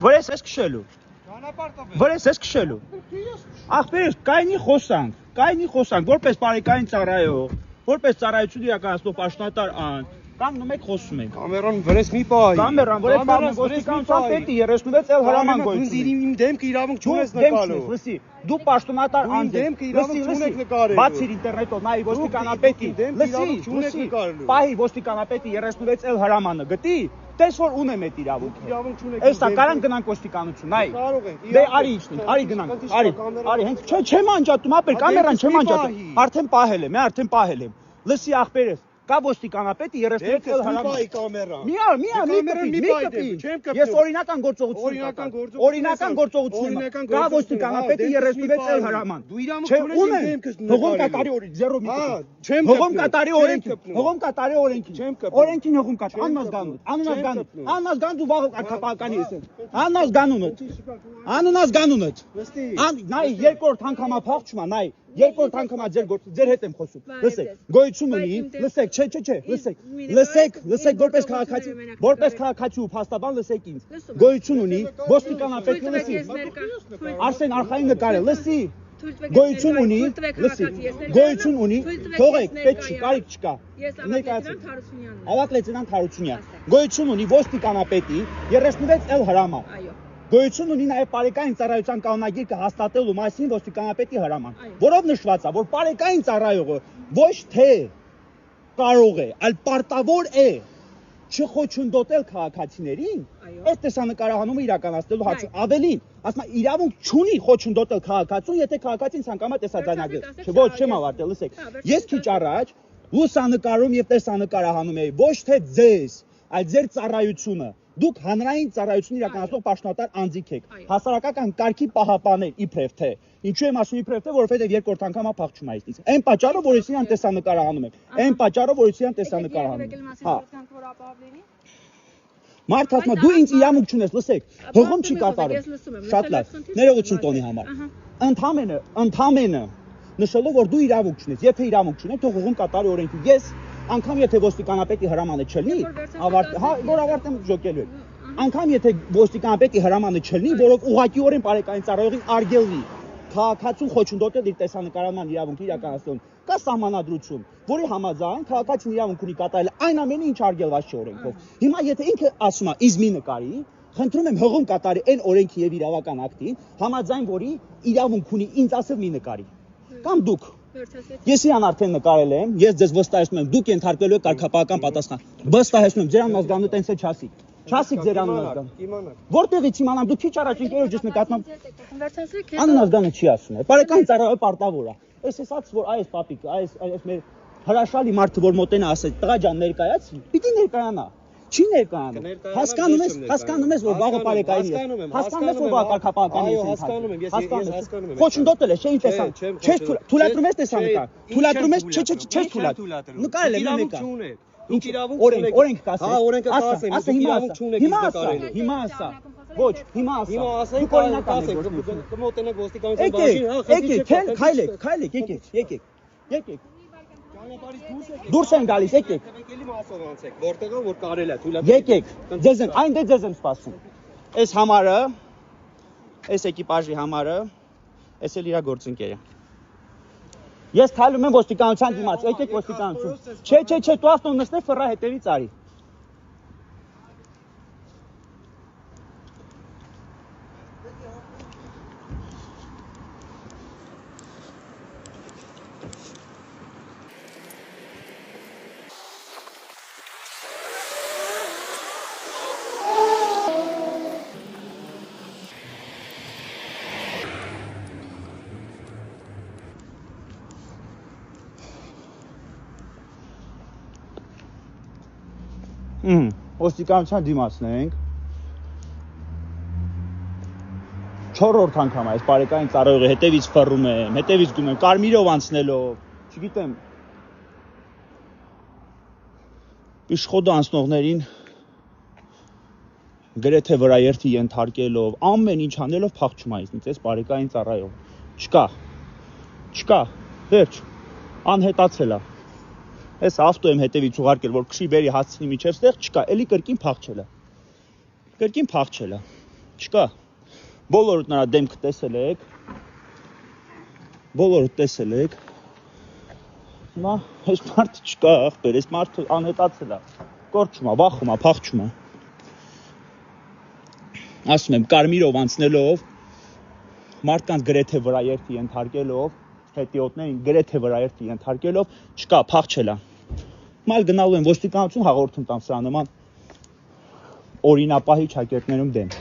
Որես ես քշելու։ Որես ես քշելու։ Ախպերս, կայնի խոսանք, որպես բարեկային ծառայող, որպես ծառայություն իրականացնող պաշտոնատար ան, կանգնում եք խոսում եք։ Կամերան վրես մի պահի։ Կամերան վրես պահում ոստիկանության պետի 36 էլ հրաման գոյություն։ Իմ դեմքը իրավունք չունես նկարելու։ Լսի, դու պաշտոնատար անձ ես։ Դեմքը իրավունք չունեք նկարելու։ Բացիր ինտերնետով նայի ոստիկանապետի։ Լսի, պահի ոստիկանապետի 36 էլ հրամանը գտի։ Տես որ ունեմ այդ իրավունքը։ Էստա կարան գնանք ոստիկանություն, այ։ Դե արի իջնենք, արի գնանք, արի, հենց չեմ անջատում, ապեր կամերան չեմ անջատում։ Արդեն պահել եմ։ Լսի ախպերս, կա ոստիկանապետի 36 էլ հրաման։ Մի կպի։ Ես օրինական գործողություն եմ։ Կա ոստիկանապետի 36 էլ հրաման։ Չէ, ունեմ։ Հողում կատարի օրենքին, 0 մի կպի։ Հողում կատարի օրենքին։ Օրենքին հողում կատարի, աննազգանուն դու վաղ կապականի ես։ Աննազգանունդ։ Նայ երկրորդ անգամա փախչում, նայ երկրորդ անգամա ձեր հետ եմ խոսում։ Լսեք, գոյություն ունի, լսեք, լսեք, որպես քաղաքացի ու փաստաբան լսեք ինձ։ Գոյություն ունի, ոստիկանապետը լսի։ Արսեն արխային նկարել, լսի։ Գոյություն ունի, թողեք, պետք չի, կարիք չկա։ Ավակ լեյտենանտ Հարությունյան։ Գոյություն ունի ոստիկանապետի 36 էլ հրաման։ Գոյություն ունի նաև բարեկային ծառայության կանոնագիրը հաստատելու մասին ոստիկանապետի հրաման, որով նշված է, որ բարեկային ծառայողը ոչ թե կարող է, այլ պարտավոր է չխոչընդոտել քաղաքացիներին, այս տեսանկարահանումը իրականացնելու հարցում ավելին, ասում եմ իրավունք չունի խոչընդոտել քաղաքացուն, եթե քաղաքացին ցանկամա տեսաձայնագրել։ Ոչ, չեմ ավարտել, լսեք։ Ես քիչ առաջ լուսանկարում եւ տեսանկարահանում էի ոչ թե ձեզ, այլ ձեր ծառայությունը։ Դուք հանրային ծառայություն իրականացնող պաշտոնատար անձիկ եք, հասարակական կարգի պահապաններ իբրև թե։ Ինչու եմ ասում իբրև թե, որովհետև երկրորդ անգամա փախչում այստից։ Այն պատճառով, որ ես իրան տեսանկարահանում եմ։ Հա։ Մարդ ասում է, դու ինձ իրավունք չունես, լսեք, հողում չի կատարում։ Շատ լավ։ Ներողություն տոնի համար։ Ընդամենը նշելով, որ դու իրավունք չունես, եթե իրավունք չունես, թող հողում կատարի օրենքի։ Ես անգամ եթե ոստիկանապետի հրամանը չլինի, որ ավարտեմ ժոկելու եմ։ Անգամ եթե ոստիկանապետի հրամանը չլինի, որով ուղղակիորեն բարեկային ծառայողին արգելվի քաղաքացուն խոչընդոտել իր տեսանկարման իրավունքի իրականացնելուն, կա սահմանադրություն, որի համաձայն քաղաքացին իրավունք ունի կատարել այն ամենը, ինչ արգելված չէ օրենքով։ Հիմա եթե ինքը ասում է իզմի նկարի, խնդրում եմ հողում կատարի այն օրենքի եւ իրավական ակտին, համաձայն որի իրավունք ունի ինձ ասել մի նկարի։ Կամ դուք Ես իրան արդեն նկարել եմ, ես ձեզ վստահեցնում եմ, դուք ենթարկվելու եք կարգապահական պատասխան։ Վստահեցնում եմ, ձեր անազգանունը տենց է չասի։ Չասի ձեր անազգանունը։ Որտեղից իմանամ, դուք քիչ առաջ ինքերոջս նկատմամբ անազգանը չի ասում։ Բարեկային ծառայողը պարտավոր է։ Այս ասած որ այս պապիկ, այս մեր հրաշալի մարդը որ մոտենա ասել, տղա ջան ներկայացի, պիտի ներկայանա։ Չի ներկայանում։ Հասկանում ես, որ վաղը բարեկային է։ Հասկանում ես, որ վաղը կարգապահական է։ Հասկանում եմ։ Խոչընդոտել ես, չէ՞ ինչ տեսան։ Չես թույլատրում ես տեսանկար։ Թույլատրում ես, չես թույլատրում։ Նկարել եմ մեկը։ Ինչ իրավունք ունեք։ Օրենք կասեմ։ Հա, օրենքը կասեմ, ասա իրավունք չունեք նկարելու։ Հիմա ասա։ Ոչ, հիմա ասա։ Հիմա ասենք օրինական կմոտենեք ոստիկանության բաժին, հա, Քայլեք, եկեք։ Դուրս են գալիս, եկեք։ Եկելի մասով անցեք, որտեղը որ կարել է, թույլատրեք։ Եկեք։ Ձեզ եմ սպասում։ Այս համարը, այս էկիպաժի համարը, այս էլ իր գործընկերը։ Ես քայլում եմ ոստիկանության դիմաց, եկեք ոստիկանություն։ Չէ, դու ասում նստես ֆռա հետևից արի։ Ոստիկանության դիմացն ենք 4-րդ անգամ այս բարեկային ծառայողի հետևից ֆռում եմ, հետևից գնում եմ, կարմիրով անցնելով, չգիտեմ, իշխոդը անցնողներին գրեթե վրաերթի ենթարկելով, ամեն ինչ անելով փախչում այսինքն այս բարեկային ծառայող։ Չկա, վերջ, անհետացել է։ Այս ավտո եմ հետևից ուղարկել, որ քշի բերի հասցնի միջև ստեղ, չկա, էլի կրկին փախչել է։ չկա։ Բոլորդ նրա դեմքը տեսել եք։ Բոլորդ տեսել եք։ Հիմա այս մարդը չկա, ախպեր, այս մարդը անհետացել է։ Կորչում է, վախում է, փախչում է։ Ասում եմ, կարմիրով անցնելով, մարդկանց գրեթե վրաերթի ենթարկելով, հետիոտներին գրեթե վրաերթի ենթարկելով, չկա, փախչել է։ Մալ գնալու են ոստիկանություն հաղորդում տան սրա նման օրինապահի ճակերտներում դեմ։